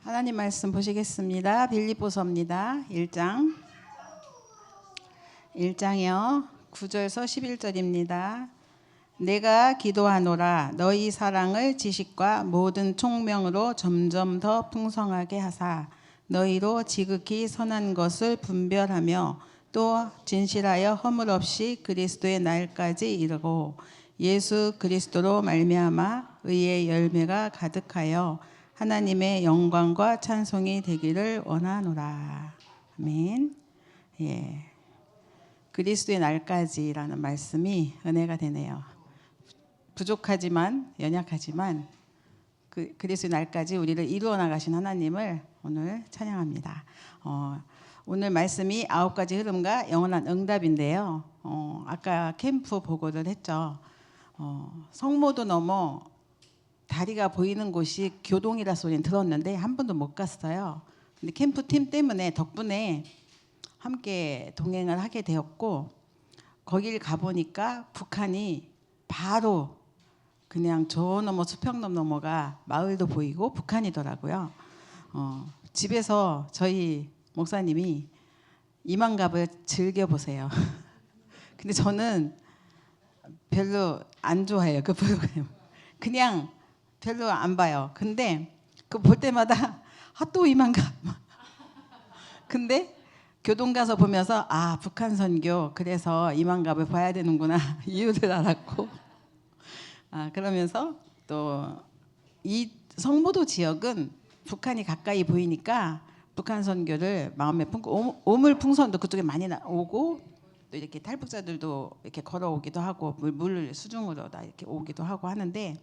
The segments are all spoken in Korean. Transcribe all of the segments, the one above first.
하나님 말씀 보시겠습니다. 빌립보서입니다. 1장 1장이요 9절에서 11절입니다. 내가 기도하노라 너희 사랑을 지식과 모든 총명으로 점점 더 풍성하게 하사 너희로 지극히 선한 것을 분별하며 또 진실하여 허물 없이 그리스도의 날까지 이르고 예수 그리스도로 말미암아 의의 열매가 가득하여 하나님의 영광과 찬송이 되기를 원하노라. 아멘. 예. 그리스도의 날까지라는 말씀이 은혜가 되네요. 부족하지만 연약하지만 그리스도의 날까지 우리를 이루어 나가신 하나님을 오늘 찬양합니다. 오늘 말씀이 9가지 흐름과 영원한 응답인데요. 아까 캠프 보고를 했죠. 성모도 넘어 다리가 보이는 곳이 교동이라 소리는 들었는데 한 번도 못 갔어요. 근데 캠프팀 때문에 덕분에 함께 동행을 하게 되었고 거길 가보니까 북한이 바로 그냥 저 넘어 수평로 넘어가 마을도 보이고 북한이더라고요. 집에서 저희 목사님이 이만갑을 즐겨보세요. 근데 저는 별로 안 좋아해요. 그 프로그램. 그냥 별로 안 봐요. 근데 그 볼 때마다 또 이만갑. 근데 교동 가서 보면서 북한 선교 그래서 이만갑을 봐야 되는구나 이유를 알았고 그러면서 또 이 성모도 지역은 북한이 가까이 보이니까 북한 선교를 마음에 품고 오물풍선도 그쪽에 많이 오고 또 이렇게 탈북자들도 이렇게 걸어오기도 하고 물 수중으로 다 이렇게 오기도 하고 하는데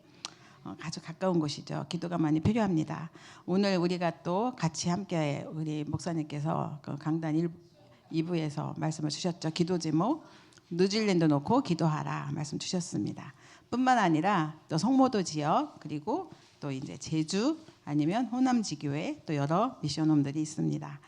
아주 가까운 곳이죠. 기도가 많이 필요합니다. 오늘 우리가 또 같이 함께 우리 목사님께서 그 강단 2부에서 말씀을 주셨죠. 기도 제목 뉴질랜드 놓고 기도하라 말씀 주셨습니다. 뿐만 아니라 또 성모도 지역 그리고 또 이제 제주 아니면 호남지교회 또 여러 미션홈들이 있습니다.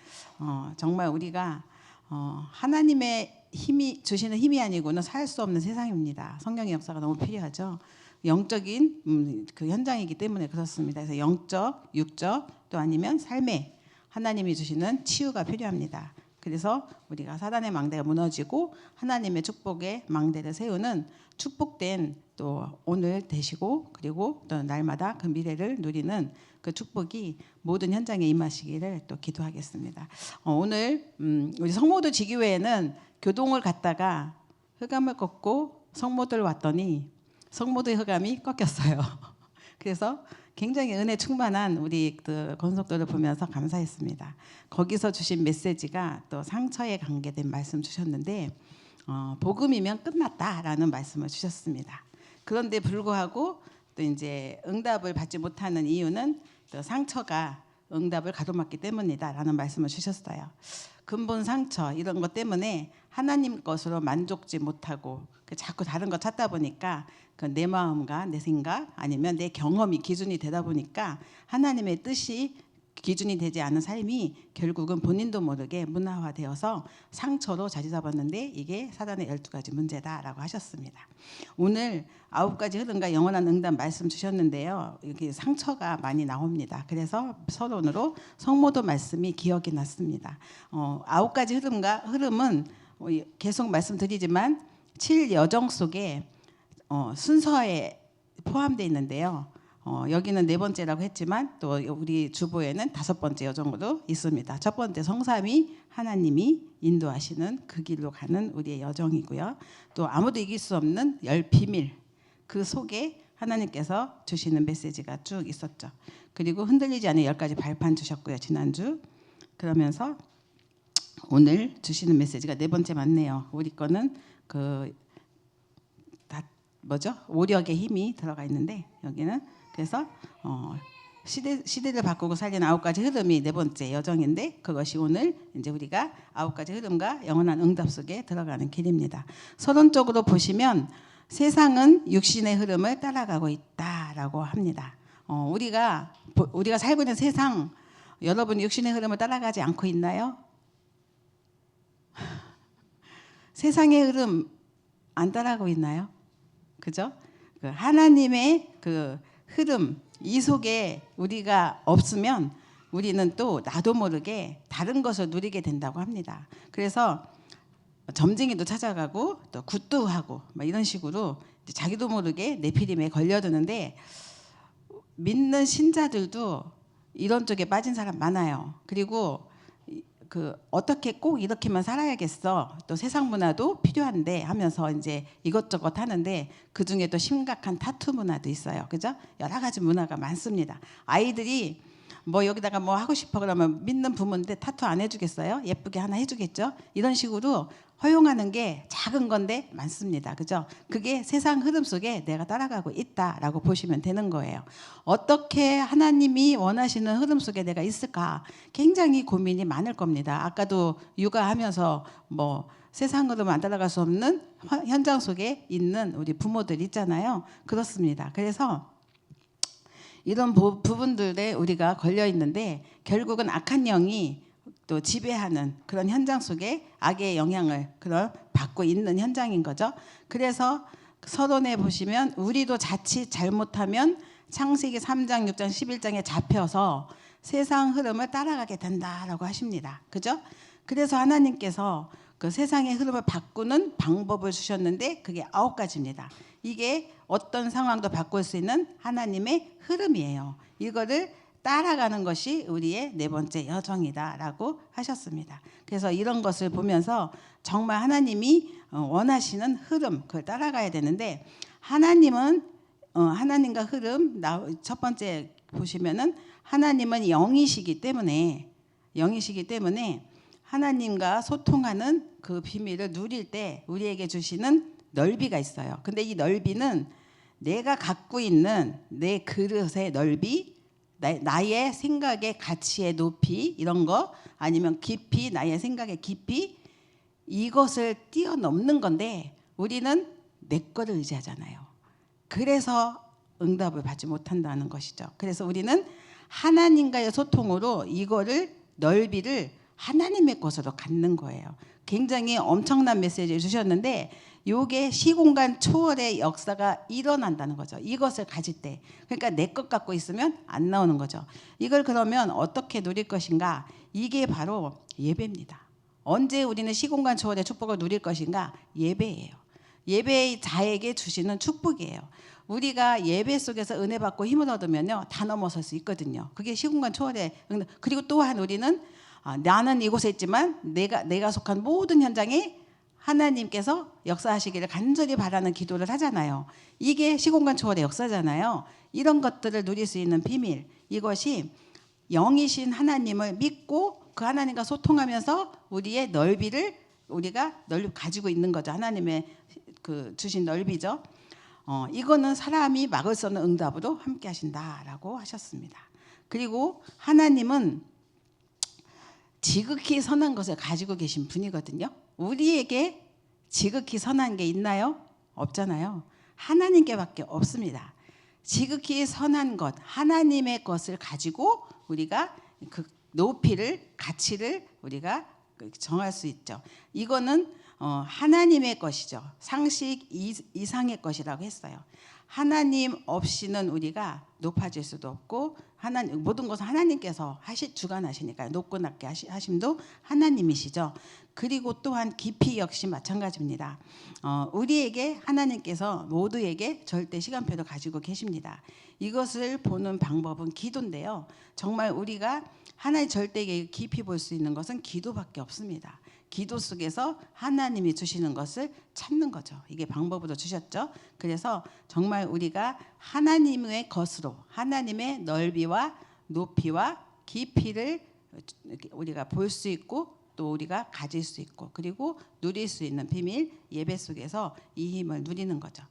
정말 우리가 하나님의 힘이 주시는 힘이 아니고는 살 수 없는 세상입니다. 성령의 역사가 너무 필요하죠. 영적인 그 현장이기 때문에 그렇습니다. 그래서 영적, 육적 또 아니면 삶에 하나님이 주시는 치유가 필요합니다. 그래서 우리가 사단의 망대가 무너지고 하나님의 축복의 망대를 세우는 축복된 또 오늘 되시고 그리고 또 날마다 그 미래를 누리는 그 축복이 모든 현장에 임하시기를 또 기도하겠습니다. 오늘 우리 성모도 지교회에는 교동을 갔다가 흑암을 꺾고 성모들 왔더니 성모도의 흑암이 꺾였어요. 그래서 굉장히 은혜 충만한 우리 그 권속도를 보면서 감사했습니다. 거기서 주신 메시지가 또 상처에 관계된 말씀 주셨는데 복음이면 끝났다라는 말씀을 주셨습니다. 그런데 불구하고 또 이제 응답을 받지 못하는 이유는 또 상처가 응답을 가로막기 때문이다라는 말씀을 주셨어요. 근본 상처 이런 것 때문에 하나님 것으로 만족지 못하고 자꾸 다른 거 찾다 보니까 내 마음과 내 생각 아니면 내 경험이 기준이 되다 보니까 하나님의 뜻이 기준이 되지 않은 삶이 결국은 본인도 모르게 문화화되어서 상처로 자리 잡았는데 이게 사단의 12가지 문제다라고 하셨습니다. 오늘 9가지 흐름과 영원한 응답 말씀 주셨는데요. 여기 상처가 많이 나옵니다. 그래서 서론으로 성모도 말씀이 기억이 났습니다. 9가지 흐름은 계속 말씀드리지만 7여정 속에 순서에 포함되어 있는데요. 여기는 4번째라고 했지만 또 우리 주보에는 5번째 여정으로 있습니다. 첫 번째 성삼위 하나님이 인도하시는 그 길로 가는 우리의 여정이고요. 또 아무도 이길 수 없는 10비밀 그 속에 하나님께서 주시는 메시지가 쭉 있었죠. 그리고 흔들리지 않은 10가지 발판 주셨고요. 지난주. 그러면서 오늘 주시는 메시지가 4번째 맞네요. 우리 거는 오력의 힘이 들어가 있는데 여기는 그래서 시대를 바꾸고 살리는 9가지 흐름이 4번째 여정인데 그것이 오늘 이제 우리가 9가지 흐름과 영원한 응답 속에 들어가는 길입니다. 서론적으로 보시면 세상은 육신의 흐름을 따라가고 있다라고 합니다. 우리가 살고 있는 세상 여러분 육신의 흐름을 따라가지 않고 있나요? 세상의 흐름 안 따라가고 있나요? 그죠? 하나님의 그 흐름 이 속에 우리가 없으면 우리는 또 나도 모르게 다른 것을 누리게 된다고 합니다. 그래서 점쟁이도 찾아가고 또 굿도 하고 막 이런 식으로 자기도 모르게 네피림에 걸려드는데, 믿는 신자들도 이런 쪽에 빠진 사람 많아요. 그리고 어떻게 꼭 이렇게만 살아야겠어, 또 세상 문화도 필요한데 하면서 이제 이것저것 하는데, 그 중에 또 심각한 타투 문화도 있어요. 그죠? 여러 가지 문화가 많습니다. 아이들이 뭐 여기다가 뭐 하고 싶어 그러면 믿는 부모인데 타투 안 해주겠어요? 예쁘게 하나 해주겠죠? 이런 식으로 허용하는 게 작은 건데 많습니다. 그죠? 그게 세상 흐름 속에 내가 따라가고 있다라고 보시면 되는 거예요. 어떻게 하나님이 원하시는 흐름 속에 내가 있을까? 굉장히 고민이 많을 겁니다. 아까도 육아하면서 뭐 세상 흐름 안 따라갈 수 없는 현장 속에 있는 우리 부모들 있잖아요. 그렇습니다. 그래서 이런 부분들에 우리가 걸려 있는데, 결국은 악한 영이 또 지배하는 그런 현장 속에 악의 영향을 받고 있는 현장인 거죠. 그래서 서론에 보시면 우리도 자칫 잘못하면 창세기 3장, 6장, 11장에 잡혀서 세상 흐름을 따라가게 된다라고 하십니다. 그죠? 그래서 하나님께서 그 세상의 흐름을 바꾸는 방법을 주셨는데 그게 9가지입니다. 이게 어떤 상황도 바꿀 수 있는 하나님의 흐름이에요. 이거를 따라가는 것이 우리의 4번째 여정이다라고 하셨습니다. 그래서 이런 것을 보면서 정말 하나님이 원하시는 흐름, 그걸 따라가야 되는데, 하나님은 하나님과 흐름, 첫 번째 보시면은 하나님은 영이시기 때문에 하나님과 소통하는 그 비밀을 누릴 때 우리에게 주시는 넓이가 있어요. 근데 이 넓이는 내가 갖고 있는 내 그릇의 넓이, 나의 생각의 가치의 높이, 이런 거, 아니면 깊이, 나의 생각의 깊이, 이것을 뛰어넘는 건데 우리는 내 거를 의지하잖아요. 그래서 응답을 받지 못한다는 것이죠. 그래서 우리는 하나님과의 소통으로 이거를, 넓이를 하나님의 것으로 갖는 거예요. 굉장히 엄청난 메시지를 주셨는데, 요게 시공간 초월의 역사가 일어난다는 거죠. 이것을 가질 때. 그러니까 내 것 갖고 있으면 안 나오는 거죠. 이걸 그러면 어떻게 누릴 것인가? 이게 바로 예배입니다. 언제 우리는 시공간 초월의 축복을 누릴 것인가? 예배예요. 예배의 자에게 주시는 축복이에요. 우리가 예배 속에서 은혜 받고 힘을 얻으면요, 다 넘어설 수 있거든요. 그게 시공간 초월의. 그리고 또한 우리는 나는 이곳에 있지만 내가 속한 모든 현장에 하나님께서 역사하시기를 간절히 바라는 기도를 하잖아요. 이게 시공간 초월의 역사잖아요. 이런 것들을 누릴 수 있는 비밀, 이것이 영이신 하나님을 믿고 그 하나님과 소통하면서 우리의 넓이를 우리가 가지고 있는 거죠. 하나님의 그 주신 넓이죠. 이거는 사람이 막을 수 없는 응답으로 함께 하신다라고 하셨습니다. 그리고 하나님은 지극히 선한 것을 가지고 계신 분이거든요. 우리에게 지극히 선한 게 있나요? 없잖아요. 하나님께밖에 없습니다. 지극히 선한 것, 하나님의 것을 가지고 우리가 그 높이를, 가치를 우리가 정할 수 있죠. 이거는 하나님의 것이죠. 상식 이상의 것이라고 했어요. 하나님 없이는 우리가 높아질 수도 없고, 모든 것은 하나님께서 주관하시니까요. 높고 낮게 하심도 하나님이시죠. 그리고 또한 깊이 역시 마찬가지입니다. 우리에게 하나님께서 모두에게 절대 시간표를 가지고 계십니다. 이것을 보는 방법은 기도인데요. 정말 우리가 하나의 절대 깊이 볼 수 있는 것은 기도밖에 없습니다. 기도 속에서 하나님이 주시는 것을 찾는 거죠. 이게 방법으로 주셨죠. 그래서 정말 우리가 하나님의 것으로, 하나님의 넓이와 높이와 깊이를 우리가 볼 수 있고, 또 우리가 가질 수 있고, 그리고 누릴 수 있는 비밀, 예배 속에서 이 힘을 누리는 거죠.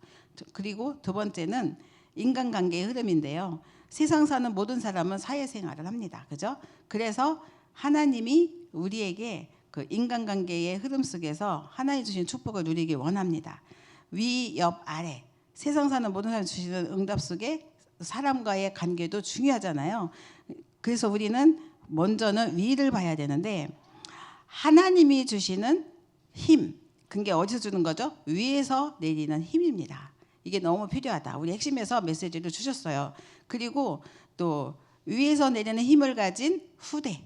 그리고 두 번째는 인간관계의 흐름인데요. 세상 사는 모든 사람은 사회생활을 합니다. 그죠? 그래서 하나님이 우리에게 그 인간관계의 흐름 속에서 하나님 주신 축복을 누리기 원합니다. 위, 옆, 아래, 세상 사는 모든 사람이 주시는 응답 속에 사람과의 관계도 중요하잖아요. 그래서 우리는 먼저는 위를 봐야 되는데, 하나님이 주시는 힘, 그게 어디서 주는 거죠? 위에서 내리는 힘입니다. 이게 너무 필요하다. 우리 핵심에서 메시지를 주셨어요. 그리고 또 위에서 내리는 힘을 가진 후대,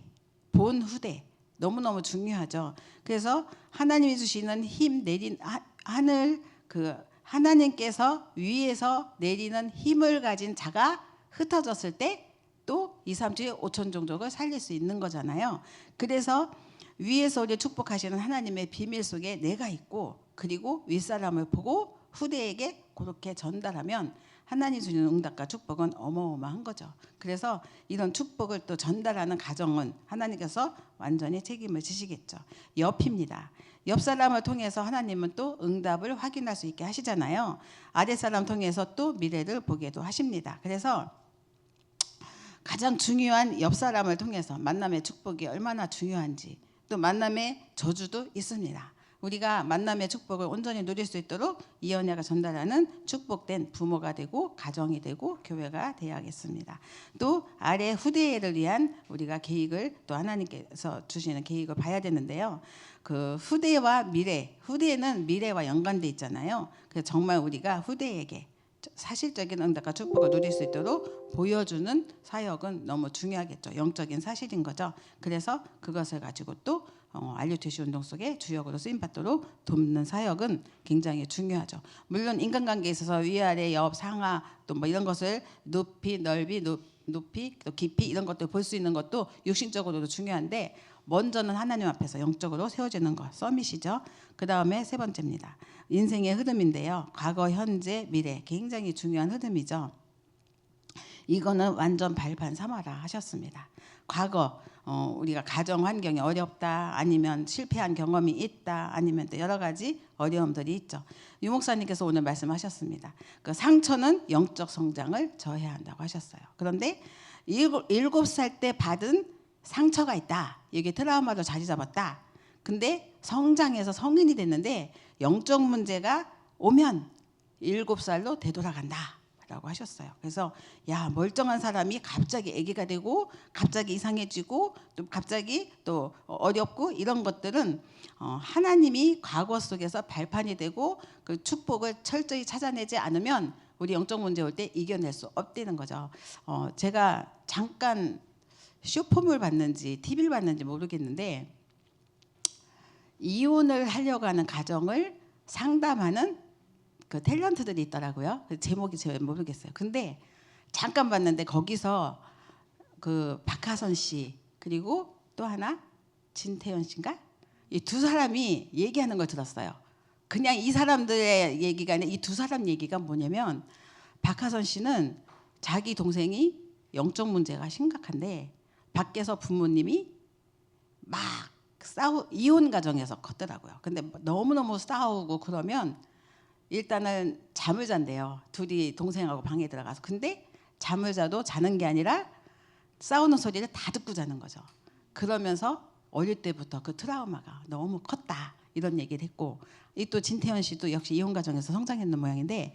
본 후대 너무너무 중요하죠. 그래서 하나님이 주시는 힘 내린 하늘 그 하나님께서 위에서 내리는 힘을 가진 자가 흩어졌을 때 또 2, 3주의 5천 종족을 살릴 수 있는 거잖아요. 그래서 위에서 우리 축복하시는 하나님의 비밀 속에 내가 있고 그리고 윗사람을 보고 후대에게 그렇게 전달하면 하나님 주시는 응답과 축복은 어마어마한 거죠. 그래서 이런 축복을 또 전달하는 가정은 하나님께서 완전히 책임을 지시겠죠. 옆입니다. 옆 사람을 통해서 하나님은 또 응답을 확인할 수 있게 하시잖아요. 아랫 사람 통해서 또 미래를 보게도 하십니다. 그래서 가장 중요한 옆 사람을 통해서 만남의 축복이 얼마나 중요한지, 또 만남의 저주도 있습니다. 우리가 만남의 축복을 온전히 누릴 수 있도록 이 연야가 전달하는 축복된 부모가 되고 가정이 되고 교회가 되어야겠습니다. 또 아래 후대를 위한 우리가 계획을 또 하나님께서 주시는 계획을 봐야 되는데요. 그 후대와 미래, 후대는 미래와 연관돼 있잖아요. 그래서 정말 우리가 후대에게 사실적인 응답과 축복을 누릴 수 있도록 보여주는 사역은 너무 중요하겠죠. 영적인 사실인 거죠. 그래서 그것을 가지고 또 알류티시 운동 속에 주역으로 쓰임받도록 돕는 사역은 굉장히 중요하죠. 물론 인간관계에 있어서 위아래 옆 상하 또 뭐 이런 것을 높이 넓이 높이 또 깊이 이런 것들 볼 수 있는 것도 육신적으로도 중요한데 먼저는 하나님 앞에서 영적으로 세워지는 것 서밋이죠. 그 다음에 세 번째입니다. 인생의 흐름인데요. 과거, 현재, 미래 굉장히 중요한 흐름이죠. 이거는 완전 발판 삼아라 하셨습니다. 과거 우리가 가정 환경이 어렵다 아니면 실패한 경험이 있다 아니면 또 여러 가지 어려움들이 있죠. 유 목사님께서 오늘 말씀하셨습니다. 그 상처는 영적 성장을 저해야 한다고 하셨어요. 그런데 7살 때 받은 상처가 있다. 이게 트라우마로 자리 잡았다. 근데 성장해서 성인이 됐는데 영적 문제가 오면 7살로 되돌아간다 라고 하셨어요. 그래서 야 멀쩡한 사람이 갑자기 아기가 되고 갑자기 이상해지고 또 갑자기 또 어렵고 이런 것들은 하나님이 과거 속에서 발판이 되고 그 축복을 철저히 찾아내지 않으면 우리 영적 문제 올 때 이겨낼 수 없다는 거죠. 제가 잠깐 쇼폼을 봤는지 TV를 봤는지 모르겠는데 이혼을 하려고 하는 가정을 상담하는 그 탤런트들이 있더라고요. 제목이 제가 모르겠어요. 근데 잠깐 봤는데 거기서 그 박하선 씨 그리고 또 하나 진태현 씨인가? 이 두 사람이 얘기하는 걸 들었어요. 그냥 이 사람들의 얘기가 아니라 이 두 사람 얘기가 뭐냐면 박하선 씨는 자기 동생이 영적 문제가 심각한데 밖에서 부모님이 막 이혼 가정에서 컸더라고요. 근데 너무너무 싸우고 그러면 일단은 잠을 잔대요. 둘이 동생하고 방에 들어가서. 근데 잠을 자도 자는 게 아니라 싸우는 소리를 다 듣고 자는 거죠. 그러면서 어릴 때부터 그 트라우마가 너무 컸다 이런 얘기를 했고, 이 또 진태현 씨도 역시 이혼 가정에서 성장했는 모양인데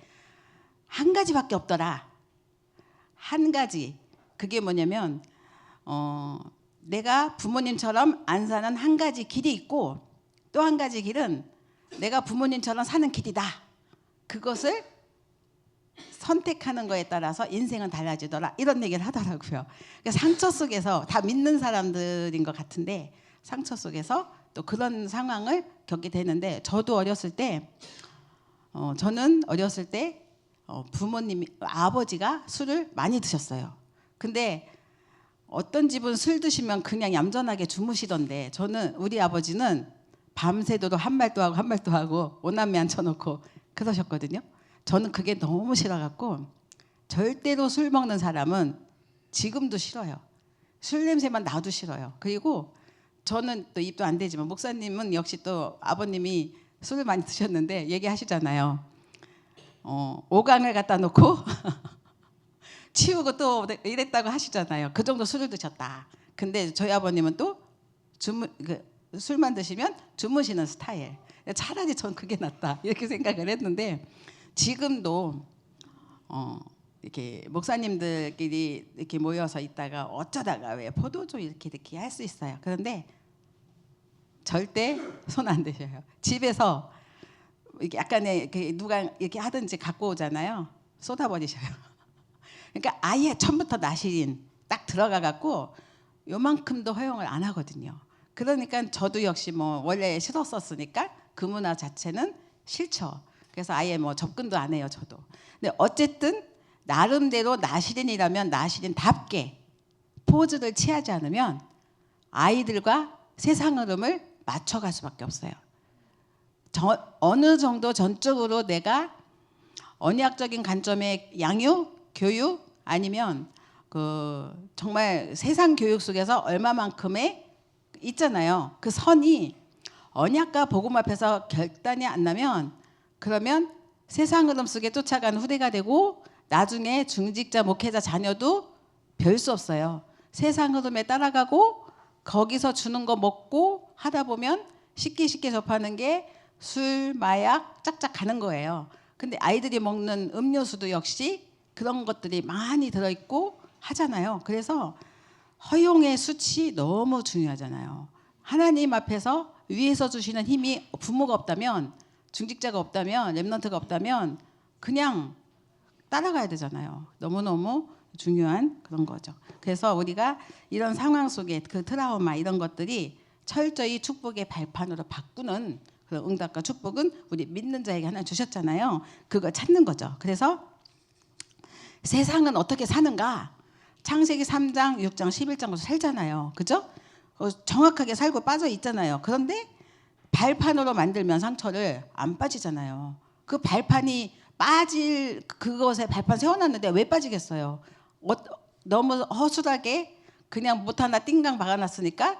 한 가지밖에 없더라. 한 가지. 그게 뭐냐면 내가 부모님처럼 안 사는 한 가지 길이 있고 또 한 가지 길은 내가 부모님처럼 사는 길이다. 그것을 선택하는 거에 따라서 인생은 달라지더라. 이런 얘기를 하더라고요. 그러니까 상처 속에서 다 믿는 사람들인 것 같은데 상처 속에서 또 그런 상황을 겪게 되는데 저도 어렸을 때 저는 어렸을 때 부모님이 아버지가 술을 많이 드셨어요. 근데 어떤 집은 술 드시면 그냥 얌전하게 주무시던데 저는 우리 아버지는 밤새도록 한 말도 하고 한 말도 하고 오남매 앉혀놓고 그러셨거든요. 저는 그게 너무 싫어갖고 절대로 술 먹는 사람은 지금도 싫어요. 술 냄새만 나도 싫어요. 그리고 저는 또 입도 안 되지만 목사님은 역시 또 아버님이 술을 많이 드셨는데 얘기하시잖아요. 오강을 갖다 놓고 치우고 또 이랬다고 하시잖아요. 그 정도 술을 드셨다. 근데 저희 아버님은 또 술만 드시면 주무시는 스타일. 차라리 전 그게 낫다 이렇게 생각을 했는데 지금도 이렇게 목사님들끼리 이렇게 모여서 있다가 어쩌다가 왜 포도주 이렇게 할 수 있어요. 그런데 절대 손 안 대셔요. 집에서 이렇게 약간의 이렇게 누가 이렇게 하든지 갖고 오잖아요. 쏟아버리셔요. 그러니까 아예 처음부터 나시린 딱 들어가 갖고 요만큼도 허용을 안 하거든요. 그러니까 저도 역시 뭐 원래 싫었었으니까 그 문화 자체는 싫죠. 그래서 아예 뭐 접근도 안 해요, 저도. 근데 어쨌든 나름대로 나시린이라면 나시린답게 포즈를 취하지 않으면 아이들과 세상 흐름을 맞춰갈 수밖에 없어요. 어느 정도 전적으로 내가 언약적인 관점의 양육, 교육 아니면 그 정말 세상 교육 속에서 얼마만큼의 있잖아요. 그 선이 언약과 복음 앞에서 결단이 안 나면 그러면 세상 흐름 속에 쫓아가는 후대가 되고 나중에 중직자 목회자 자녀도 별 수 없어요. 세상 흐름에 따라가고 거기서 주는 거 먹고 하다 보면 쉽게 접하는 게 술, 마약 짝짝 가는 거예요. 근데 아이들이 먹는 음료수도 역시 그런 것들이 많이 들어있고 하잖아요. 그래서 허용의 수치 너무 중요하잖아요. 하나님 앞에서 위에서 주시는 힘이 부모가 없다면, 중직자가 없다면, 렘넌트가 없다면 그냥 따라가야 되잖아요. 너무너무 중요한 그런 거죠. 그래서 우리가 이런 상황 속에 그 트라우마 이런 것들이 철저히 축복의 발판으로 바꾸는 그런 응답과 축복은 우리 믿는 자에게 하나 주셨잖아요. 그거 찾는 거죠. 그래서 세상은 어떻게 사는가? 창세기 3장, 6장, 11장으로 살잖아요. 그죠? 정확하게 살고 빠져 있잖아요. 그런데 발판으로 만들면 상처를 안 빠지잖아요. 그 발판이 빠질 그것에 발판 세워놨는데 왜 빠지겠어요? 너무 허술하게 그냥 못 하나 띵강 박아놨으니까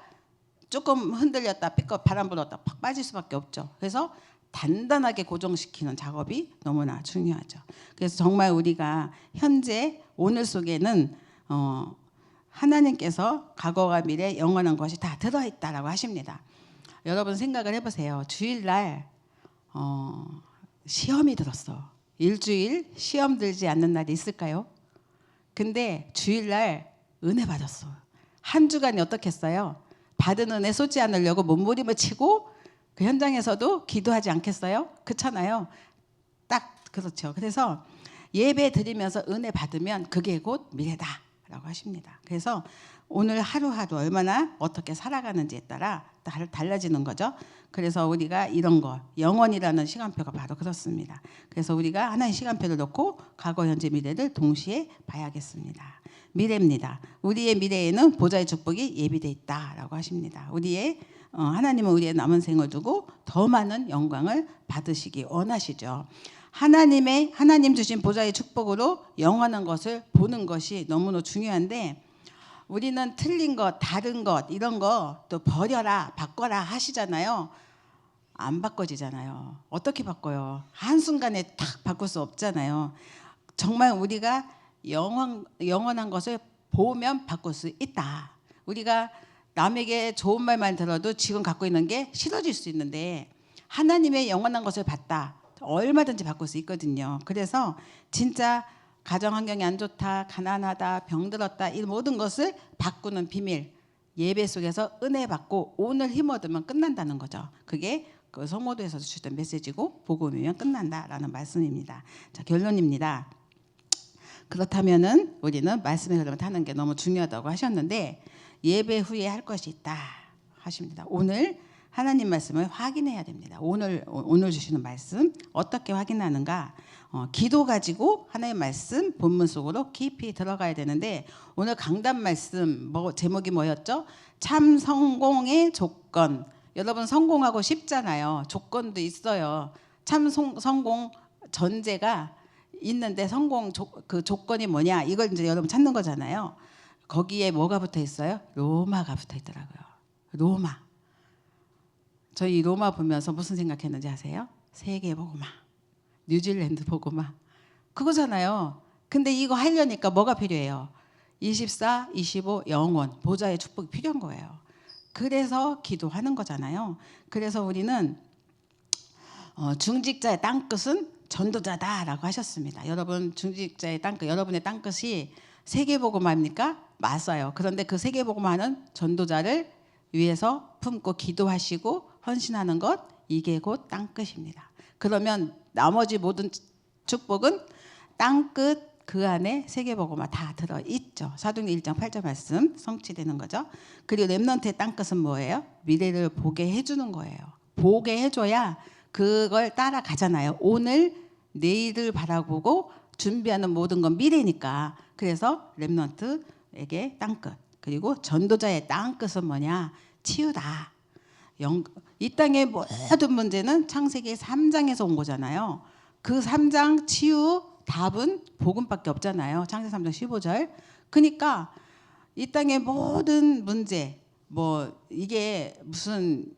조금 흔들렸다 삐끗 바람 불었다 팍 빠질 수밖에 없죠. 그래서 단단하게 고정시키는 작업이 너무나 중요하죠. 그래서 정말 우리가 현재 오늘 속에는 하나님께서 과거와 미래 영원한 것이 다 들어있다라고 하십니다. 여러분 생각을 해보세요. 주일날 시험이 들었어. 일주일 시험 들지 않는 날이 있을까요? 근데 주일날 은혜 받았어. 한 주간이 어떻겠어요? 받은 은혜 쏟지 않으려고 몸부림을 치고 그 현장에서도 기도하지 않겠어요? 그렇잖아요. 딱 그렇죠. 그래서 예배 드리면서 은혜 받으면 그게 곧 미래다라고 하십니다. 그래서 오늘 하루하루 얼마나 어떻게 살아가는지에 따라 달라지는 거죠. 그래서 우리가 이런 거 영원이라는 시간표가 바로 그렇습니다. 그래서 우리가 하나의 시간표를 놓고 과거, 현재, 미래를 동시에 봐야겠습니다. 미래입니다. 우리의 미래에는 보좌의 축복이 예비되어 있다라고 하십니다. 하나님은 우리의 남은 생을 두고 더 많은 영광을 받으시기 원하시죠. 하나님 주신 보좌의 축복으로 영원한 것을 보는 것이 너무나 중요한데 우리는 틀린 것, 다른 것 이런 거 또 버려라, 바꿔라 하시잖아요. 안 바꿔지잖아요. 어떻게 바꿔요? 한순간에 탁 바꿀 수 없잖아요. 정말 우리가 영원한 것을 보면 바꿀 수 있다. 우리가 남에게 좋은 말만 들어도 지금 갖고 있는 게 싫어질 수 있는데 하나님의 영원한 것을 봤다. 얼마든지 바꿀 수 있거든요. 그래서 진짜 가정 환경이 안 좋다, 가난하다, 병들었다 이 모든 것을 바꾸는 비밀 예배 속에서 은혜 받고 오늘 힘 얻으면 끝난다는 거죠. 그게 그 성모도에서 주셨던 메시지고 복음이면 끝난다라는 말씀입니다. 자, 결론입니다. 그렇다면은 우리는 말씀의 흐름을 타는 게 너무 중요하다고 하셨는데 예배 후에 할 것이 있다 하십니다. 오늘 하나님 말씀을 확인해야 됩니다. 오늘 주시는 말씀 어떻게 확인하는가? 기도 가지고 하나님 말씀 본문 속으로 깊이 들어가야 되는데 오늘 강단 말씀 제목이 뭐였죠? 참 성공의 조건. 여러분 성공하고 싶잖아요. 조건도 있어요. 참 성공 전제가 있는데 그 조건이 뭐냐? 이걸 이제 여러분 찾는 거잖아요. 거기에 뭐가 붙어 있어요? 로마가 붙어 있더라고요. 로마. 저희 로마 보면서 무슨 생각했는지 아세요? 세계 복음화, 뉴질랜드 복음화 그거잖아요. 근데 이거 하려니까 뭐가 필요해요? 24, 25 영원 보좌의 축복이 필요한 거예요. 그래서 기도하는 거잖아요. 그래서 우리는 중직자의 땅끝은 전도자다라고 하셨습니다. 여러분 중직자의 땅끝, 여러분의 땅끝이 세계복음화입니까? 맞아요. 그런데 그 세계복음화는 전도자를 위해서 품고 기도하시고 헌신하는 것 이게 곧 땅끝입니다. 그러면 나머지 모든 축복은 땅끝 그 안에 세계복음화 다 들어있죠. 아시죠? 사도행 1장 8절 말씀 성취되는 거죠. 그리고 렘넌트의 땅끝은 뭐예요? 미래를 보게 해주는 거예요. 보게 해줘야 그걸 따라가잖아요. 오늘 내일을 바라보고 준비하는 모든 건 미래니까. 그래서 렘넌트에게 땅끝, 그리고 전도자의 땅끝은 뭐냐? 치유다. 이 땅의 모든 문제는 창세기 3장에서 온 거잖아요. 그 3장 치유 답은 복음밖에 없잖아요. 창세기 3장 15절. 그러니까 이 땅의 모든 문제, 뭐 이게 무슨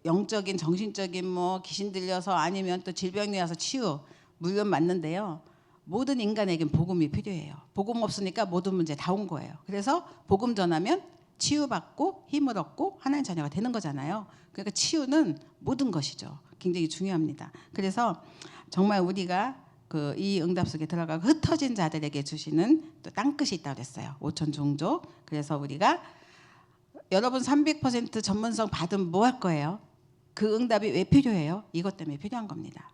영적인 정신적인 뭐 귀신 들려서 아니면 또 질병이 와서 치유, 물론 맞는데요. 모든 인간에겐 복음이 필요해요. 복음 없으니까 모든 문제 다 온 거예요. 그래서 복음 전하면 치유받고 힘을 얻고 하나님 자녀가 되는 거잖아요. 그러니까 치유는 모든 것이죠. 굉장히 중요합니다. 그래서 정말 우리가 이 응답 속에 들어가고 흩어진 자들에게 주시는 또 땅끝이 있다고 그랬어요. 5천 종족. 그래서 우리가 여러분 300% 전문성 받으면 뭐 할 거예요? 그 응답이 왜 필요해요? 이것 때문에 필요한 겁니다.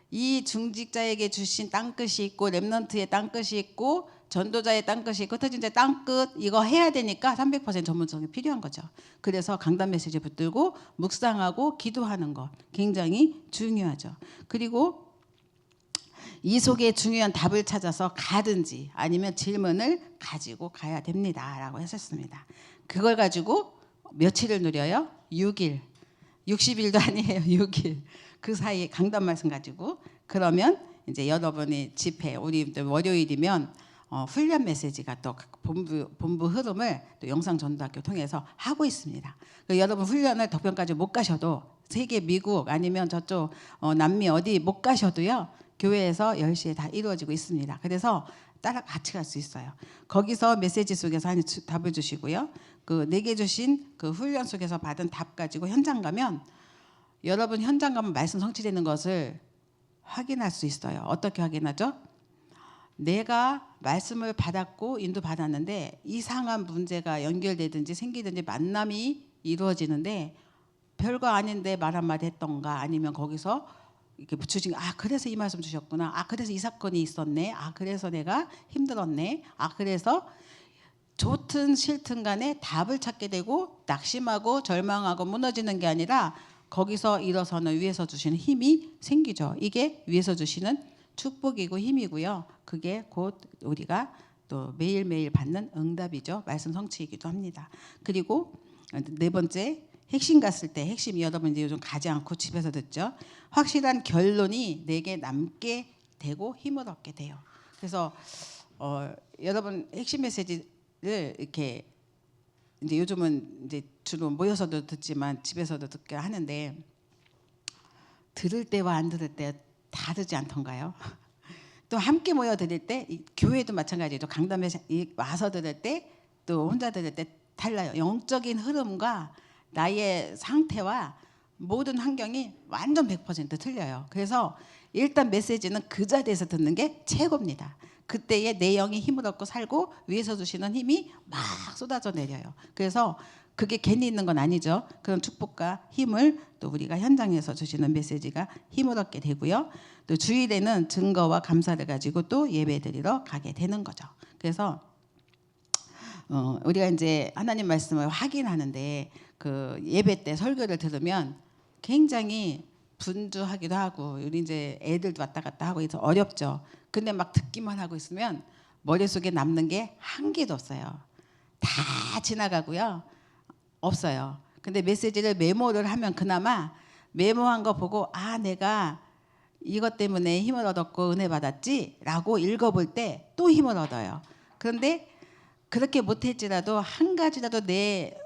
이 중직자에게 주신 땅끝이 있고 렘넌트의 땅끝이 있고 전도자의 땅끝이 있고 흩어진 자의 땅끝 이거 해야 되니까 300% 전문성이 필요한 거죠. 그래서 강단 메시지 붙들고 묵상하고 기도하는 것 굉장히 중요하죠. 그리고 이 속에 중요한 답을 찾아서 가든지 아니면 질문을 가지고 가야 됩니다라고 했었습니다. 그걸 가지고 며칠을 누려요? 6일. 60일도 아니에요. 6일. 그 사이에 강단 말씀 가지고 그러면 이제 여러분이 집회 우리 월요일이면 훈련 메시지가 또 본부 흐름을 또 영상 전도학교 통해서 하고 있습니다. 여러분 훈련을 덕변까지 못 가셔도 세계 미국 아니면 저쪽 남미 어디 못 가셔도요. 교회에서 10시에 다 이루어지고 있습니다. 그래서 따라 같이 갈 수 있어요. 거기서 메시지 속에서 하나님 답을 주시고요. 내게 주신 그 훈련 속에서 받은 답 가지고 현장 가면 여러분 현장 가면 말씀 성취되는 것을 확인할 수 있어요. 어떻게 확인하죠? 내가 말씀을 받았고 인도받았는데 이상한 문제가 연결되든지 생기든지 만남이 이루어지는데 별거 아닌데 말 한마디 했던가 아니면 거기서 이렇게 붙여진 그래서 이 말씀 주셨구나. 그래서 이 사건이 있었네. 그래서 내가 힘들었네. 그래서 좋든 싫든 간에 답을 찾게 되고 낙심하고 절망하고 무너지는 게 아니라 거기서 일어서는 위에서 주시는 힘이 생기죠. 이게 위에서 주시는 축복이고 힘이고요. 그게 곧 우리가 또 매일매일 받는 응답이죠. 말씀 성취이기도 합니다. 그리고 네 번째 핵심 갔을 때 핵심이 여러분 이제 요즘 가지 않고 집에서 듣죠. 확실한 결론이 내게 남게 되고 힘을 얻게 돼요. 그래서 여러분 핵심 메시지를 이렇게 이제 요즘은 이제 주로 모여서도 듣지만 집에서도 듣게 하는데 들을 때와 안 들을 때 다르지 않던가요? 또 함께 모여 들을 때 교회도 마찬가지죠. 강단에 와서 들을 때 또 혼자 들을 때 달라요. 영적인 흐름과 나의 상태와 모든 환경이 완전 100% 틀려요. 그래서 일단 메시지는 그 자리에서 듣는 게 최고입니다. 그때의 내 영이 힘을 얻고 살고 위에서 주시는 힘이 막 쏟아져 내려요. 그래서 그게 괜히 있는 건 아니죠. 그런 축복과 힘을 또 우리가 현장에서 주시는 메시지가 힘을 얻게 되고요. 또 주일에는 증거와 감사를 가지고 또 예배드리러 가게 되는 거죠. 그래서 우리가 이제 하나님 말씀을 확인하는데 그 예배 때 설교를 들으면 굉장히 분주하기도 하고 우리 이제 애들도 왔다 갔다 하고 해서 어렵죠. 근데 막 듣기만 하고 있으면 머릿속에 남는 게 한 개도 없어요. 다 지나가고요. 없어요. 근데 메시지를 메모를 하면 그나마 메모한 거 보고 내가 이것 때문에 힘을 얻었고 은혜 받았지 라고 읽어볼 때 또 힘을 얻어요. 그런데 그렇게 못했지라도 한 가지라도 내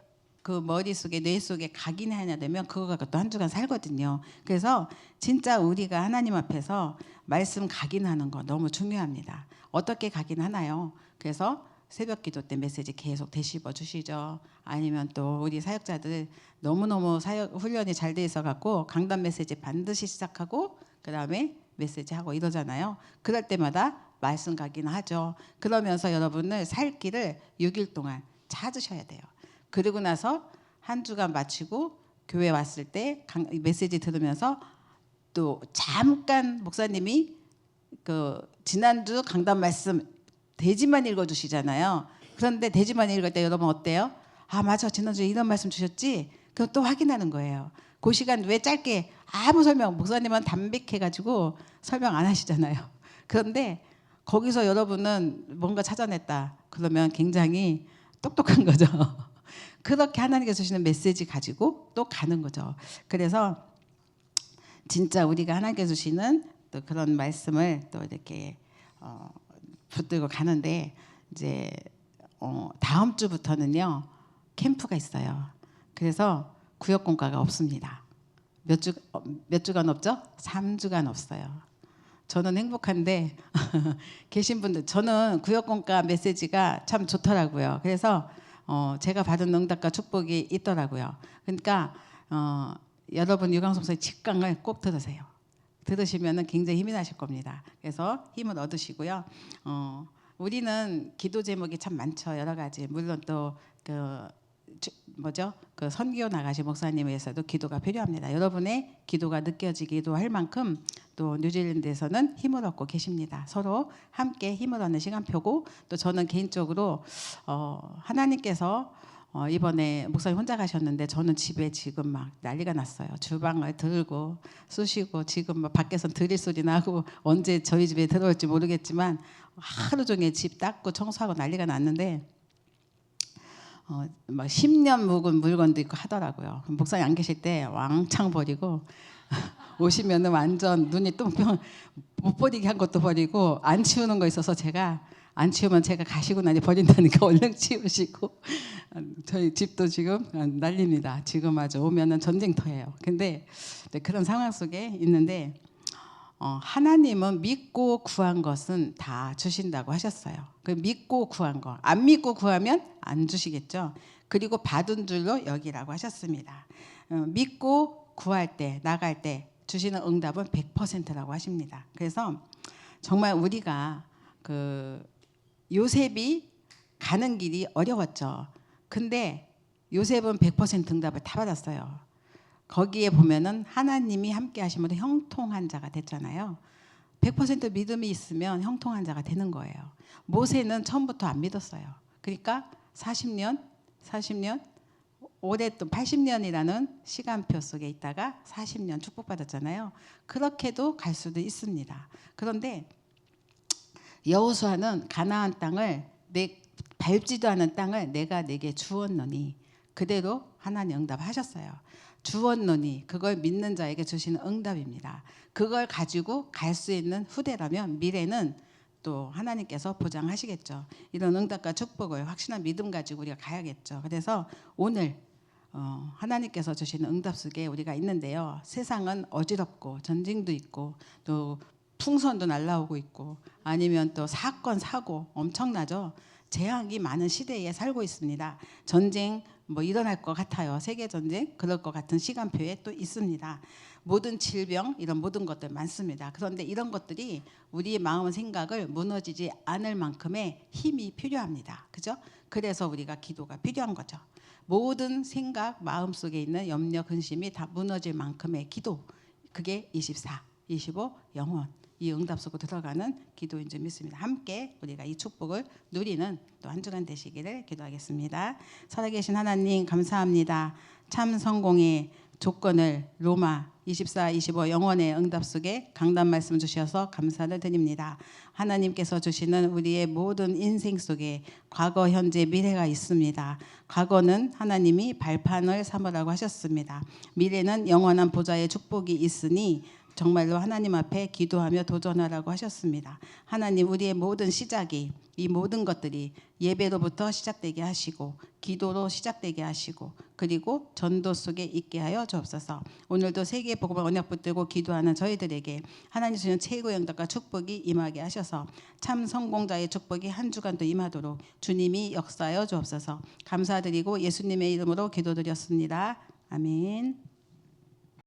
그 머릿속에 뇌 속에 각인해야 되면 그거 갖고 또 한 주간 살거든요. 그래서 진짜 우리가 하나님 앞에서 말씀 각인하는 거 너무 중요합니다. 어떻게 각인하나요? 그래서 새벽 기도 때 메시지 계속 되씹어 주시죠. 아니면 또 우리 사역자들 너무너무 사역 훈련이 잘 돼 있어 갖고 강단 메시지 반드시 시작하고 그다음에 메시지 하고 이러잖아요. 그럴 때마다 말씀 각인하죠. 그러면서 여러분을 살 길을 6일 동안 찾으셔야 돼요. 그리고 나서 한 주간 마치고 교회 왔을 때 메시지 들으면서 또 잠깐 목사님이 그 지난주 강단 말씀 대지만 읽어주시잖아요. 그런데 대지만 읽을 때 여러분 어때요? 아 맞아, 지난주에 이런 말씀 주셨지? 그럼 또 확인하는 거예요. 그 시간 왜 짧게 아무 설명, 목사님은 담백해가지고 설명 안 하시잖아요. 그런데 거기서 여러분은 뭔가 찾아냈다 그러면 굉장히 똑똑한 거죠. 그렇게 하나님께서 주시는 메시지 가지고 또 가는 거죠. 그래서 진짜 우리가 하나님께서 주시는 또 그런 말씀을 또 이렇게 붙들고 가는데 이제 다음 주부터는요 캠프가 있어요. 그래서 구역공과가 없습니다. 몇 주간 없죠? 3주간 없어요. 저는 행복한데 계신 분들, 저는 구역공과 메시지가 참 좋더라고요. 그래서 제가 받은 응답과 축복이 있더라고요. 그러니까 여러분 유광송사의 직강을 꼭 들으세요. 들으시면은 굉장히 힘이 나실 겁니다. 그래서 힘을 얻으시고요. 우리는 기도 제목이 참 많죠. 여러 가지. 물론 또 그 선교 나가신 목사님에 의해서도 기도가 필요합니다. 여러분의 기도가 느껴지기도 할 만큼 또 뉴질랜드에서는 힘을 얻고 계십니다. 서로 함께 힘을 얻는 시간표고, 또 저는 개인적으로 하나님께서 이번에 목사님 혼자 가셨는데 저는 집에 지금 막 난리가 났어요. 주방을 들고 쑤시고 지금 막 밖에서 드릴 소리 나고 언제 저희 집에 들어올지 모르겠지만 하루 종일 집 닦고 청소하고 난리가 났는데 막 10년 묵은 물건도 있고 하더라고요. 목사님 안 계실 때 왕창 버리고 오시면은 완전 눈이 똥병, 못 버리게 한 것도 버리고 안 치우는 거 있어서 제가 안 치우면 제가 가시고 나니 버린다니까 얼른 치우시고 저희 집도 지금 난립니다. 지금 아주 오면은 전쟁터예요. 근데 그런 상황 속에 있는데 하나님은 믿고 구한 것은 다 주신다고 하셨어요. 그 믿고 구한 거, 안 믿고 구하면 안 주시겠죠. 그리고 받은 줄로 여기라고 하셨습니다. 믿고 구할 때, 나갈 때 주시는 응답은 100%라고 하십니다. 그래서 정말 우리가 그 요셉이 가는 길이 어려웠죠. 근데 요셉은 100% 응답을 다 받았어요. 거기에 보면은 하나님이 함께 하심으로 형통한 자가 됐잖아요. 100% 믿음이 있으면 형통한 자가 되는 거예요. 모세는 처음부터 안 믿었어요. 그러니까 40년 오랫동안 80년이라는 시간표 속에 있다가 40년 축복받았잖아요. 그렇게도 갈 수도 있습니다. 그런데 여호수아는 가나안 땅을 밟지도 않은 땅을 내가 네게 주었노니 그대로 하나님 응답하셨어요. 주었노니 그걸 믿는 자에게 주시는 응답입니다. 그걸 가지고 갈 수 있는 후대라면 미래는 또 하나님께서 보장하시겠죠. 이런 응답과 축복을 확신한 믿음 가지고 우리가 가야겠죠. 그래서 오늘 하나님께서 주시는 응답 속에 우리가 있는데요. 세상은 어지럽고 전쟁도 있고 또 풍선도 날라오고 있고 아니면 또 사건 사고 엄청나죠. 재앙이 많은 시대에 살고 있습니다. 전쟁 뭐 일어날 것 같아요. 세계 전쟁 그럴 것 같은 시간표에 또 있습니다. 모든 질병 이런 모든 것들 많습니다. 그런데 이런 것들이 우리의 마음 생각을 무너지지 않을 만큼의 힘이 필요합니다. 그죠? 그래서 우리가 기도가 필요한 거죠. 모든 생각 마음 속에 있는 염려 근심이 다 무너질 만큼의 기도, 그게 24, 25 영원 이 응답 속으로 들어가는 기도인 줄 믿습니다. 함께 우리가 이 축복을 누리는 또 한 주간 되시기를 기도하겠습니다. 살아계신 하나님 감사합니다. 참 성공의 조건을 로마 24, 25 영원의 응답 속에 강단 말씀 주셔서 감사를 드립니다. 하나님께서 주시는 우리의 모든 인생 속에 과거, 현재, 미래가 있습니다. 과거는 하나님이 발판을 삼으라고 하셨습니다. 미래는 영원한 보좌의 축복이 있으니 정말로 하나님 앞에 기도하며 도전하라고 하셨습니다. 하나님 우리의 모든 시작이 이 모든 것들이 예배로부터 시작되게 하시고 기도로 시작되게 하시고 그리고 전도 속에 있게 하여 주옵소서. 오늘도 세계 복음을 언약 붙들고 기도하는 저희들에게 하나님 주시는 최고의 응답과 축복이 임하게 하셔서 참 성공자의 축복이 한 주간도 임하도록 주님이 역사하여 주옵소서. 감사드리고 예수님의 이름으로 기도드렸습니다. 아멘.